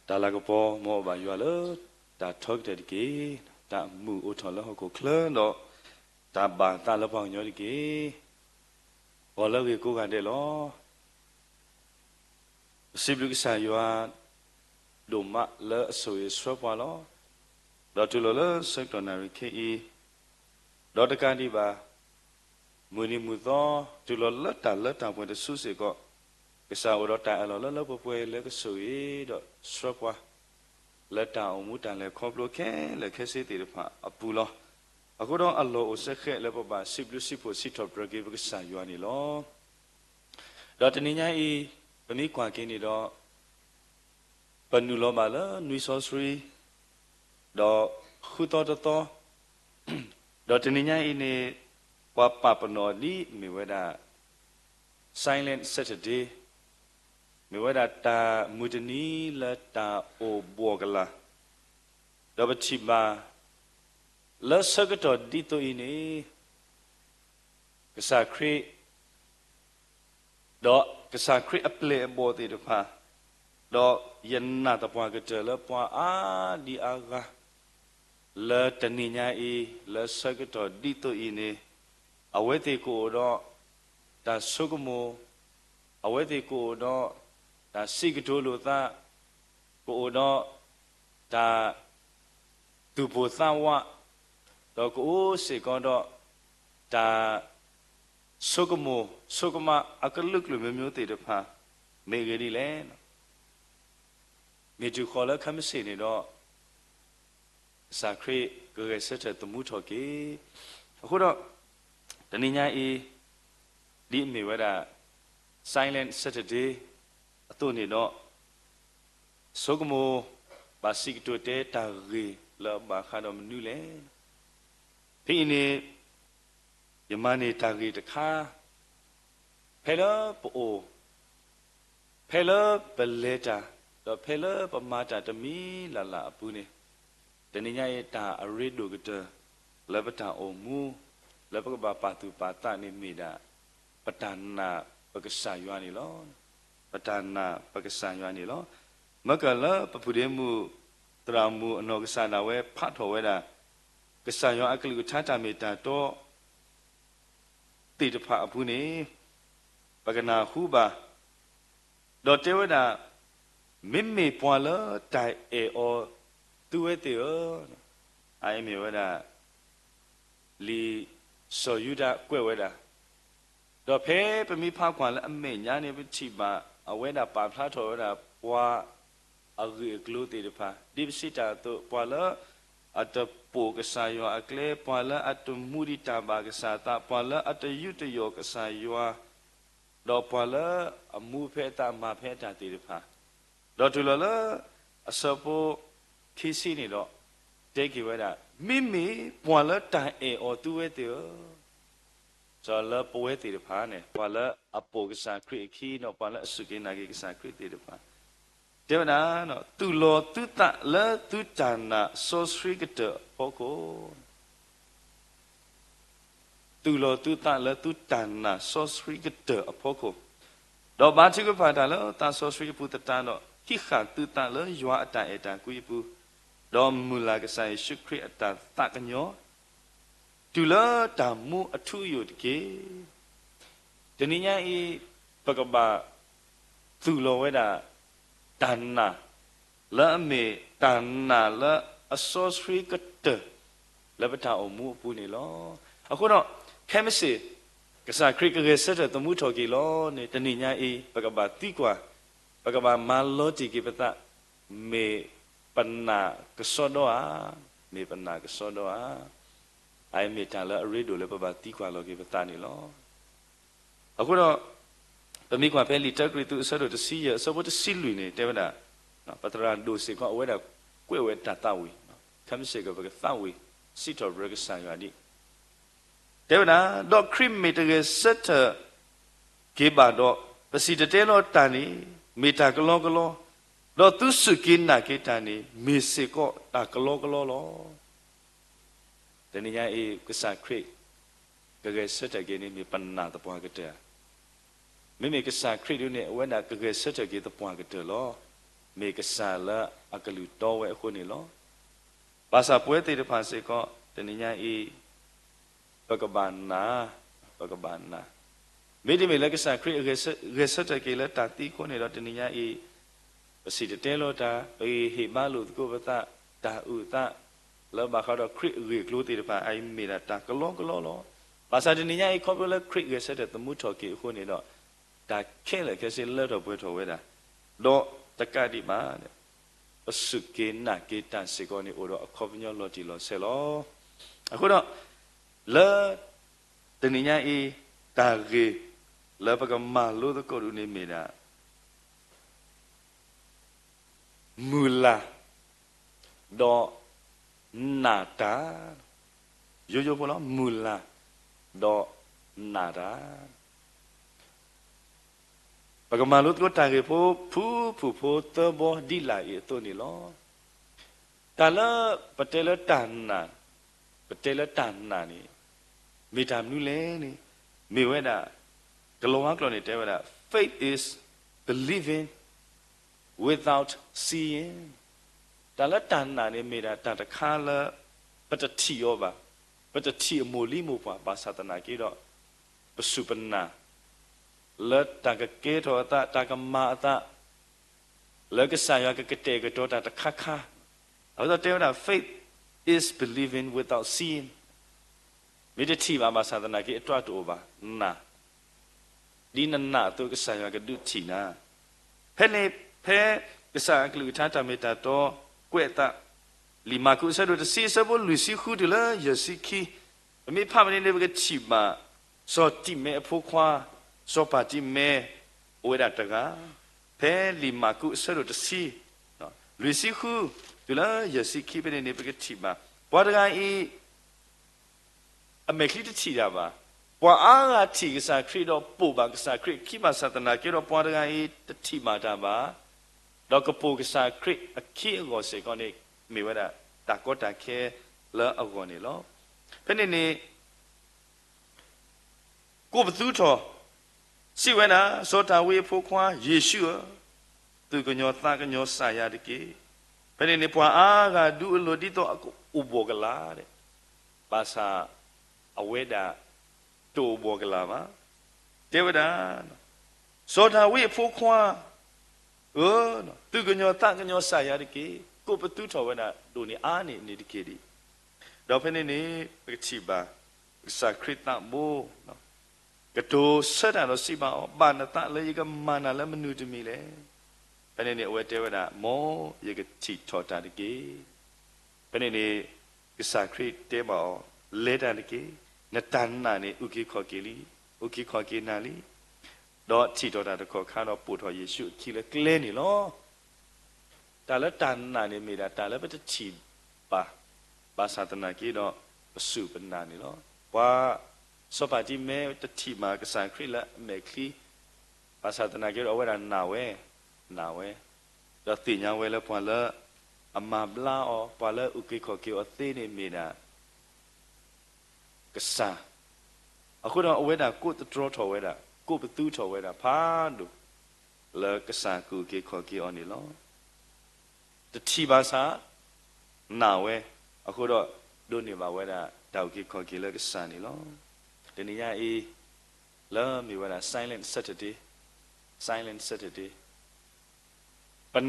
ဒါလာကပေါ်မောဘာရွာလဒါထောက်တဲ့ကေဒါမူအိုထော်လဟကိုခလတော့ဒါဘာတာလပောင်ညောဒီကေဘောလကေကိုကန်တဲ့လောစိဘလူကဆာရွာဒုမလဲအဆိုရဆွပွားလောတော့တူလောစက်တော်နာရီခေဤတော့တကန်ဒီပါမွေနီမူသောတူလောလက်တာပွင့်တဆုစေကောကစားဝတော့တိုင်အလောလပွဲလဲကဆိုရတော့ဆွပွားလက်တာအမှုတန်လဲခေါပလိုခဲလဲခဲစေတေဖာအပူလောအခုတော့အလောစက်ခဲလဲပပါစိဘလူစိဖို့စိတော်ပရကေဘကဆာရွာနေလောတော့တနည်းညာဤပမိကွာကင်းနေတော့ပနူလောပါလားနွေစောစရီတော့ခုတော်တော့တနည်းညာဤနေပပပနောဒီမြေဝဒ silent Saturday မြေဝဒတာမူတနီလတာအိုဘောကလာတော့ပချိပါလဆကတော့ဒီတိုဤနေကစားခရီတော့ကစားခရီအပလေဘောတေတဖာတော့ယန္နာတပွားကတလပွားအာဒီအာဂါလဲတနိညာဤလဲဆကတော့ဒီတိုဤနေအဝဲတေကိုတော့ဒါဆုကမောအဝဲတေကိုတော့ဒါစိကတိုလိုသာကိုတော့ဒါသူဘောသဝတော့ကိုစေကောတော့ဒါဆုကမောဆုကမအကလုကလိုမျိုးတေတဖာမေဂရီလဲမေတူခေါ်လဲခမစေနေတော့စာခရီကိုရဆက်တဲ့တမှုထော်ကေအခုတော့တနည်းညာဤဒီမြေဝဒ silent Saturday အတုနေတော့ဆုကမောဘာစိကတိုတဲတာရီလောဘာခါတော့မနူးလေဖိနေယမနေတာရီတခါဖဲလပိုဖဲလဘလေတာတော့ဖဲလပမာတာတမီလာလာအပူနေတနည်းညာရဲ့တာအရိဒိုကတလဘတာအိုမူလဘကဘာပါတူပါတာနေမိတာပတနာပကဆာယွာနေလောပတနာပကဆာယွာနေလောမကလပပူရေမှုတရာမှုအနောကဆာနာဝဲဖတ်တော်ဝဲတာကဆာယွာအကလိကိုချာတာမေတာတော့တိတဖအဖူးနေပကနာဟုပါတော့တေဝတာမိမိပွာလတိုင်အောသူဝဲတေအိုင်မေဝတာလီဆိုယူတာကွဲ့ဝဲတာတော့ဖဲပမိဖားခွာလဲအမေညာနေပချိပါအဝဲတာပါဖလားထော်တာပွာအဂေကလိုတေတဖာဒီပစိတာတော့ပွာလာအတပိုကဆာယောအကလေပွာလာအတမူရီတာဘာကဆာတာပွာလာအတယုတယောကဆာယောတော့ပွာလာအမှုဖဲတာမဖဲတာတေတဖာတော့တူလလအစပိုခီစီနေတော့တေကေဝဲတာမိမိပွာလာတိုင်အောသူဝဲတေဇာလပွဲတေတဖာနဲ့ပွာလာအပိုကဆာခရီခီနော်ပွာလာအစုကေနာကေကဆာခရီတေတဖာတေဝနာနော်သူလောသူတလဲသူတနာဆိုစရိကတပိုကိုသူလောသူတလဲသူတနာဆိုစရိကတအဖို့ကိုတော့ဘာချိကဖာတာလောတာဆိုစရိကပူတတန်တော့ခိခသူတလဲယွာအတန်အတန်ကွေပူတော့မူလာကဆိုင်ရှုခရအတတကညောတူလာတမှုအထုယုတကေတနည်းညာဤပကဘာသူလောဝဲတာတဏ္ဏလာမေတဏ္ဏလာအစောစရိကတလဘတာအမှုပူနေလောအခုတော့ခဲမစီကစားခရစ်ကရဆက်တဲ့တမှုထော်ကြီးလောနေတနည်းညာဤပကဘာတိကွာပကဘာမာလောတိကိပတမေပနာကစောဒောမေပနာကစောဒောအိုင်မေတလာအရိဒိုလည်းပပတိကွာလောကိပတနေလောအခုတော့တမိကွာဖဲလီတက်ဂရီတူဆဒိုတစီရစဘတ်စီလူနေတေဝဒနော်ပတရာဒိုစေကွာအဝဲတာကွဲ့ဝဲတတဝီခမ်းစေကဘကသဝီစီတော်ဘရကဆန်ယာဒီတေဝဒဒေါခရစ်မီတကဆက်တကေဘာတော့ပစီတတဲလောတန်နီမီတာကလောတော့သူစုကိနာကေတန်နီမေစေကောတာကလောလောတနည်းအားဖြင့်ကစားခရစ်ကကဆက်တဲ့ကိနေမြပနာတပွားကတဲ့မိမိကစားခရစ်တို့နဲ့ဝဲနာကကဆက်တဲ့ကိတပွားကတဲ့လော မေကဆာလာအကလူတော်ဝဲအခုနေလောဘာသာပွဲတေတဖန်စေကောတနညာဤပကဘာနာမေဒီမေလကဆာခရစ်ရေစတကေလတာတီကိုနေတော့တနညာဤပစီတတဲလောတာအေဟေမလုကိုပတတာဥတလောဘခါတော့ခရစ်ရေကလိုတေတဖန်အိုင်မေတာတာကလောလောဘာသာတနညာဤခေါ်ပလခရစ်ရေစတတမှုထော်ကေအခုနေတော့ဒါခဲလေခဲစီလောတော့ပွဲထော်ဝဲတာတော့တကတိမာအစုကေနာကေတန်စေကောနေအိုတော့အခေါ်ပညောလော်တီလော်ဆဲလောအခုတော့လာတနညာဤတာရေလာပကမာလို့တော့ကိုရူနေမိတာမူလာတော့နာတာရိုးပေါ်လို့မူလာတော့နာတာပကမာလို့တော့တာကေဖို့ဖူတော့ဘောဒီလာရတော့နေလောတာလာပတဲလတန်နာနေမိတာနူလဲနေမိဝဲတာဂလောဝါကလောနေတဲ့ဝဲတာ faith is believing without seeing တာလာတန်နာနေမိတာတခါလာပတတိယောပါပတတိအမိုလီမိုပါဘာသာတနာကြီးတော့ပစုပနာလက်တကကေထောတကမာတလက်ကဆာယကကတေကတော့တခါခါအဲ့တော့တဲ့ဝဲတာ faith is believing without seeing မိတတိဘာသာတနာကြီးအတွက်တော့ပါနာဒီနာတုကဆာယကဒုချီနာဖဲလေဖဲကဆာကလူထားတမေတာတော့ကွဲ့တာလီမာကုဆဒုတစီစဘလူစီခုဒလာယစီခီအမေဖမနေနေဘကချီမာစောတိမေအဖို့ခွာစောပါတိမေဝေရတကဖဲလီမာကုဆဒုတစီနော်လူစီခုဒလာယစီခီပနေနေဘကချီမာဘောဒဂိုင်အမေခလီတချီတာပါပွာအားကတိကစားခရစ်တော့ပို့ပါကစားခရစ်ခိမသတနာကေတော့ပွာတကန်ဤတတိမာတာပါတော့ကပိုကစားခရစ်အခီအကောစေကောနေမေဝဒတာကောတာခဲလာအကောနေလောဖနေနေကိုဘသူတော်စီဝနာစောတာဝေဖို့ခွာယေရှုသူကညောသကညောစာရတကေဖနေနေပွာအားကဒုအလိုတိတော့ဥဘောကလာတဲ့ဘာသာအဝေဒတူဘောကလာပါတေဝဒာစောတာဝိဖို့ခွာသူကညောတကညောဆာရတကေကိုပတုထောဝဒဒိုနေအားနေတကေဒီတော့ဖနေနေပကတိပါစခရစ်တမို့ကတိုဆက်တာတော့စီပါဘာနတလေကမာနာလည်းမနုတမီလေဖနေနေအဝဲတေဝဒမောယေကတိထောတာတကေဖနေနေစခရစ်တေမောလေတာတကေနတန်နာနေဥကိခေါ်ကေလီဥကိခေါ်ကေနာလီတော့ချီတော်တာတခေါ်ခါတော့ပို့တော်ယေရှုချီလေကလဲနေလောတာလတန်နာနေမိတာတာလပတချီပါဘာသာတနာကြီးတော့ပစုပနာနေလောဘွာစောပါတိမဲတတိမာကဆန်ခရလာမေခလီဘာသာတနာကြီးတော့ဝဲတာနာဝဲတော့တင်ညာဝဲလဲပွာလဲအမဘလာအောပွာလဲဥကိခေါ်ကေအသေးနေမိတာကစားအခုတော့အဝဲတာကိုတတော်ထော်ဝဲတာကိုဘသူထော်ဝဲတာဖာလို့လကစားကူကေခေါ်ကေအော်နေလောတတိပါစာနာဝဲအခုတော့ဒုနေပါဝဲတာတောက်ကေခေါ်ကေလကစားနေလောဒီနေ့အေးလာမီဝဲတာ silent Saturday ပဏ္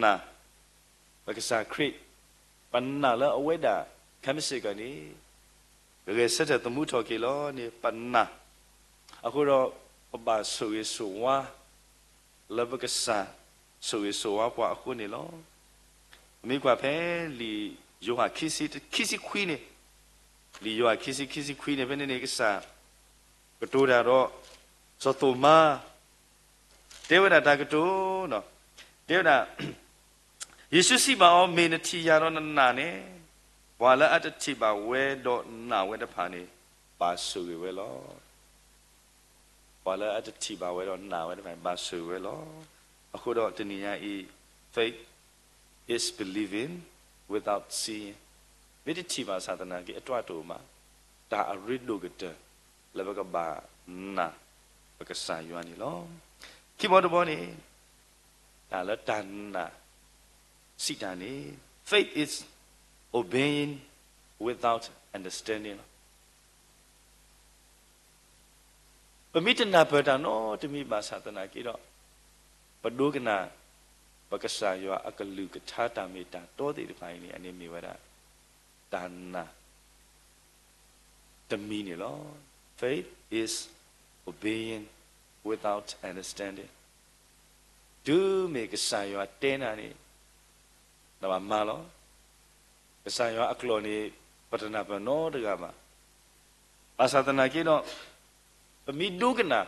ဏဘကစားခရစ်ပဏ္ဏလာအဝဲတာခမ်းစေကနေရေစတဲ့တမှုထော်ကေလောနေပဏ္ဏအခုတော့ဘာဆိုရဆိုဝါလဘကစားဆိုရဆိုဝါပွားအခုနေလောမိကွာဖဲလီယိုဟာခီစီခွီးနေလီယိုဟာခီစီခွီးနေဘယ်နေကစားကတိုးတာတော့စောတူမာတေဝဒတာကတိုးနော်တေဝဒယေရှုစီပါအောင်မေနတီယာတော့နာနေဝါလာအတတိပါဝဲတော့နာဝဲတဖာနေပါဆူဝဲလောဝါလာအတတိပါဝဲတော့နာဝဲတဖာပါဆူဝဲလောအခုတော့တနည်းအား faith is believing without seeing မိတိပါသာသနာကြီးအတွက်တူမှာဒါအရစ်လို့ကတလဘကဘာနာဘကဆာယွာနီလောခိမောတဘောနေတ ဒါလည်းတဏ္ဍစိတန်နေ faith is obeying without understanding ပမိတနာပဒနောတမိပါသနာကိတော့ပဒုကနာပကဆာယောအကလူကထာတမေတာတောတိတပိုင်းနေအနေမိဝရဒါနာတမီနေလော faith is obeying without understanding ဒုမေကဆာယောတဲနာနေတော့မာလောကဆာယောအကလောနေပတနာပနောတကမှာပါသနာကိတော့ပမိဒုကနာ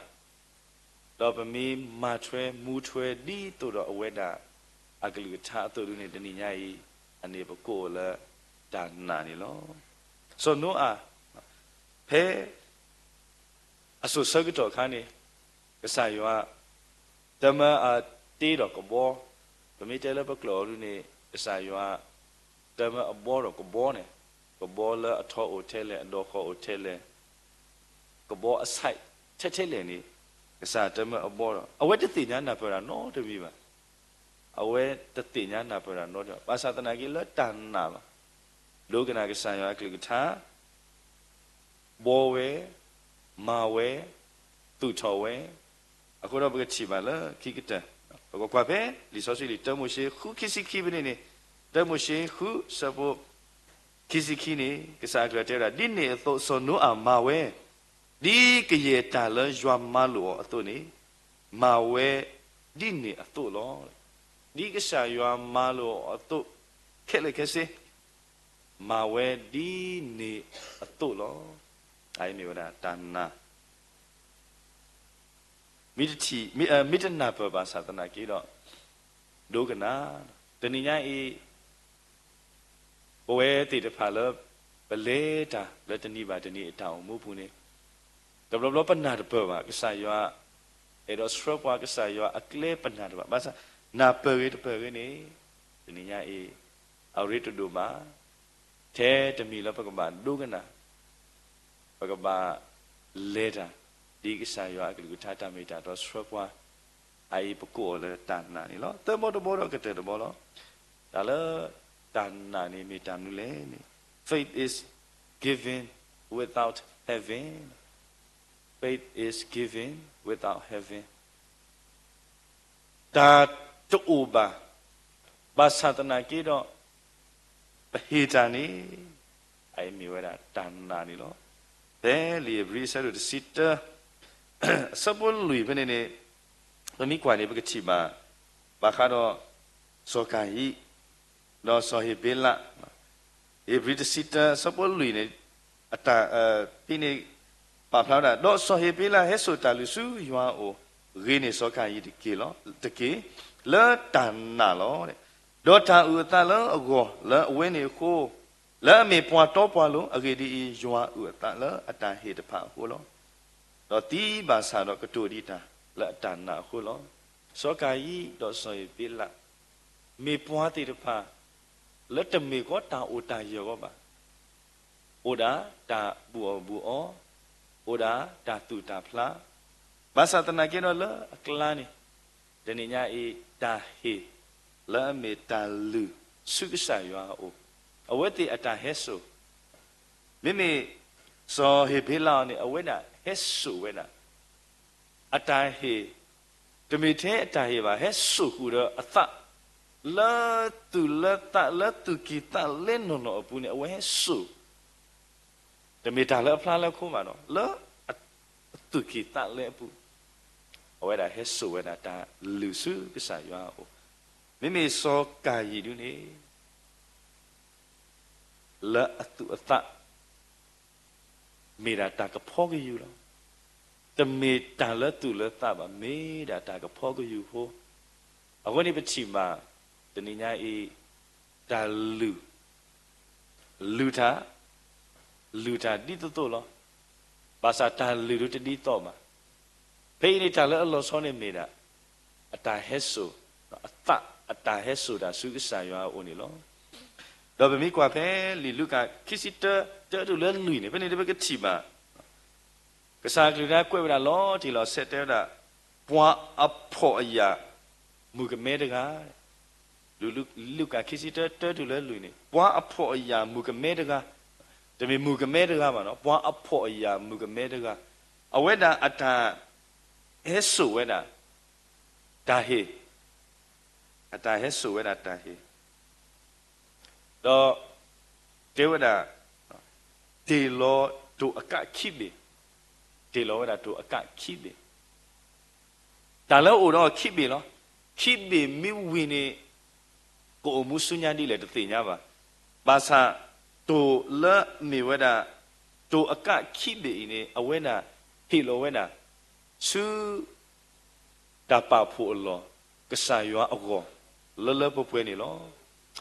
တော့ပမိမာထွဲမူထွဲဒီတို့တော့အဝဲတာအကလူထာအတူတူနေတဏိညာဤအနေပကိုလာဒါနာနေလောဆိုနိုအာဖဲအဆုစကတော့ခါနေကဆာယောတမအတေးတော့ကဘောပမိတဲလပကလောလူနေကဆာယောတမအဘောတော့ကဘောနေကဘောလာအထောအိုထဲလေအတော့ခေါအိုထဲလေကဘောအဆိုင်ချက်လေနေကစားတမအဘောတော့အဝဲတတိညာနာပြောတာနော်တပီးပါအဝဲတတိညာနာပြောတာနော်တော့ပါသနာကြီးလတန်နာပါလောကနာကစားရကလကထာဘောဝဲမာဝဲသူထော်ဝဲအခုတော့ဘကချီပါလားခိကတဘကကွာပဲလီဆိုစီလီတမိုရှိခုခိစီခိဘနေနေတမိုရှိခုစပုခိစီခိနေကစားကြတဲ့ဒီနေသောစနုအမာဝဲဒီကရေတာလရွာမလို့အတုနေမာဝဲဒီနေအတုလောဒီကစားရွာမလို့အတုခက်လေခက်စေမာဝဲဒီနေအတုလောအိုင်မေဝဒတဏ္ဏမိတတိမိတနာပပါသနာကြီးတော့ဒုက္ခနာတဏိညာဤဘဝဲတိတဖာလပလေတာလက်တဏိပါတဏိအတောင်မှုဖူနေတဘလပနာတပပါကဆာယောအဲ့တော့စရပွားကဆာယောအကလေပနာတပဘာသာနာပရေတပရေနေဒီညအေအော်ရီတဒူမာထဲတမီလပကဘာဒုကနာပကဘာလေတာဒီကဆာယောအကလူထာတမေတာတော့စရပွားအိုင်ပကိုလေတန်နာနီလောတမောတဘောတော့ကတဲ့တဘောလောဒါလတန်နာနီမီတန်နူလေနေ faith is given without having faith is giving without having ဒါတူပါဘာသနာကြီးတော့ပဟိတန်နေအိုင်မီဝရတန်နာနေလို့ဘယ်လီဘရီဆာရစစ်တာစပလလူဘယ်နေတမိကွာနေပကတိမှာဘာခါတော့စောကန်ဤတော့စောဟိဘေလာဧဘရီစစ်တာစပလလူနေအတာပြနေပါဖလာတာတော့စောဟေပေးလာဟဲဆိုတာလူစုယွာအိုရင်းနေစောခါကြီးတကေလောတကေလောတန်နာလောတဲ့တော့တာဥတလောအကောလောအဝင်းနေခိုးလောအမေပွားတော့ပွားလို့အကေဒီယွာဥတလောအတန်ဟေတဖာဟိုလောတော့တီးပါစာတော့ကတူဒီတာလောအတန်နာဟိုလောစောခါကြီးတော့စောဟေပေးလာမေပွားတိတဖာလောတမေကောတာအိုတာရောပါအိုဒါတာဘူအောโอดาตาตุตาพลาภาษาตนะเกโนละกลานี่ดนิญาอีตาเฮละเมตาลุสุกษายวาโออเวติอตาเฮสุมิมิซอเฮเบลานี่อเวนะเฮสุเวนะอตาเฮตมิเทอตาเฮบาเฮสุหูรอตะละตุละตะละตุกิตะเลนโนโนอปุนี่อเวเฮสุတမေတာလည်းအဖလားလည်းခုမှတော့လောသူကိတလည်းပူအဝဲတာဟဲဆိုဝဲတာတာလူစုကစားရွာအိုမိမိစောကာယီဒုနေလာအတုအတမေတာတာကဖောကယူလောတမေတာလည်းသူလည်းတပါမေတာတာကဖောကယူဟိုအခုနေပချီမှာတဏိညာဤတာလူတာလူတာတိတတိုလောဘာသာတာလူတို့တတိတော့မှာဖေးနေတာလည်းအလောဆောနေမိတာအတာဟဲဆိုအတာဟဲဆိုတာစုကစားရွာအိုနေလောတော့ဗမိကွာဖဲလီလူကခစ်စစ်တဲတူလည်းလူနေဘယ်နေတပကတိမှာကစားကလူကကွဲ့ဝလာလောဒီလောဆက်တဲတာပွားအဖို့အရာ mù cái mẹ được à lu cả khi tớ tớ từ lớn lùi này quá ấp phọ ya mù cái mẹ được à tại vì mù cái mẹ được à mà nó quá ấp phọ ya mù cái mẹ được à ở vậy đã à ta hết số vậy đã ta hi à ta hết số vậy đã ta hi đó thế vậy đã thì lo tụ cả khí bị thì lo vậy đã tụ cả khí bị ta lỡ ở đó khí bị nó khí bị mi win này cô mu sunya đi lại được tiền nhá bà sa tụ lỡ mi vậy đã tụ cả khí bị này ở vậy đã thì lo vậy đã sư ta bảo phụ lo cái sai quá ở gò lỡ lỡ bốc quên này lo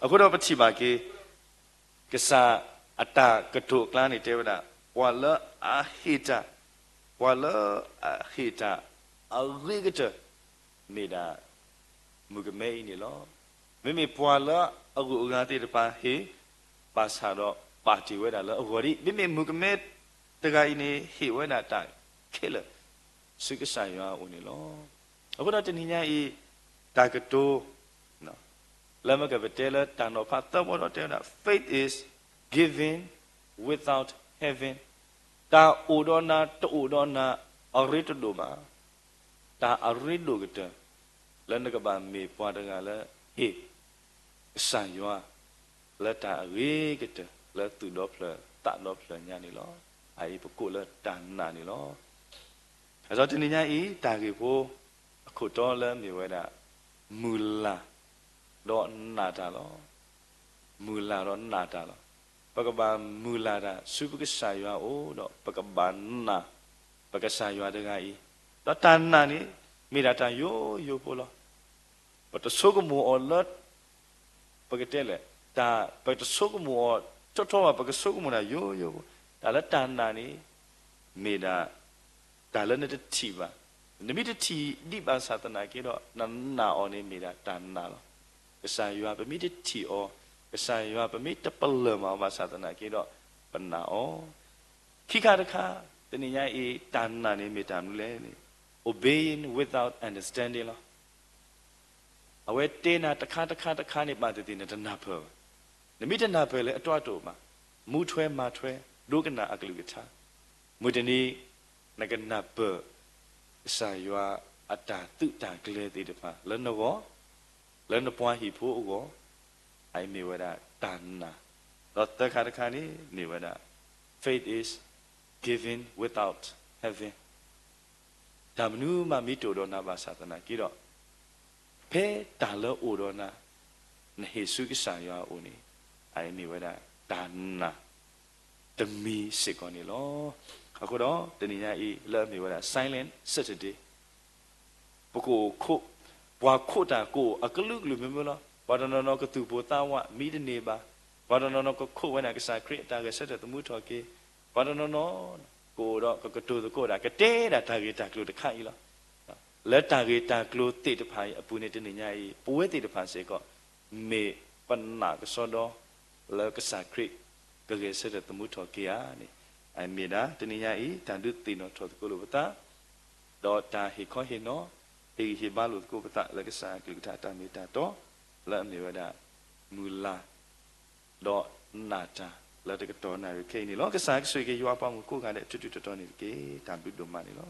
ở chỗ đó bắt chỉ bà cái sa ta cái tụ clan này thế vậy đã qua lỡ hita qua lỡ hita ở cái chỗ mi đã mua cái mấy này lo mình qua lỡ ở gò ngang thì bà hi bà sa đó bà chỉ vậy đã lỡ ở gò đi mình mua cái mấy từ cái này hi vậy đã tại cái lỡ sự cái sai quá ổn này lo ở chỗ đó trên nhà ấy ta cái tụ nó làm cái vật tế là ta nó phát tâm đó thế là faith is giving without having ta udona to udona aritu doma ta aridu kita lan ka ba me pwa da la he sa yo la ta ri kita la tu do pla ta do pla nya ni lo ai pu ko la ta na ni lo so tin nya I ta ge po khu to la mi wa da mula do na ta lo mula do na ta lo Pagaba mula da subuke saywa o do pagabana pagasaywa de gai do tanna ni mirata yo polo but sogumu o lot pagatele ta but sogumu o totowa pagasogumu na yo da la tanna ni meda da la ne ti ba nimi ti di ba satana ke do na o ni meda tanna lo saywa ba mi ti o sai wa pami tapal ma ba satana ke do panna o khika dakha taninya e tanna ne me tam le ni obeying without understanding lo awe tena takha ni ba ti ne dana pho nimi dana pho le atwa to ma mu thwe ma thwe dokana aklu kitha mu tani nagana pho sai wa atta tu ta kle ti de pha le no go le no pwa hi pho go I me wada tanna. Not the karakani me wada. Faith is giving without having. Tamnu ma mito do na ba satana kiro. Pe talo udona na Jesu ki saya uni. I me wada tanna. Demi sekoni lo. Ako do teninya I le me wada silent Saturday. Poko ko wa ko ta ko akaluk lu me lo. Padanono ko tu botawa mi de ne ba padanono ko kho wana ka sa krit ta ga set ta mu tho ke padanono ko do ko tu ko da ka te da ta ge ta klo de khai lo le ta ge ta klo te de phai apu ne de ne nya yi puwe te de pha se ko me panna ka so do le ka sa krit ka ge set ta mu tho ke ya ni ai me da de ne nya yi ta du ti no tho ko lo bata do ta hi kho hi no hi ba lo ko bata le ka sa klo ta ta me ta to la mi wada mula do nata la de to na ke ni lo ka sa sui ke ywa pa mu ko ga de tu to ni ke ta bi do ma ni lo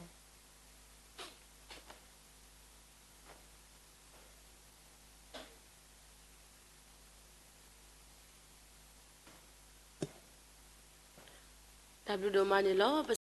ta bi do ma ni lo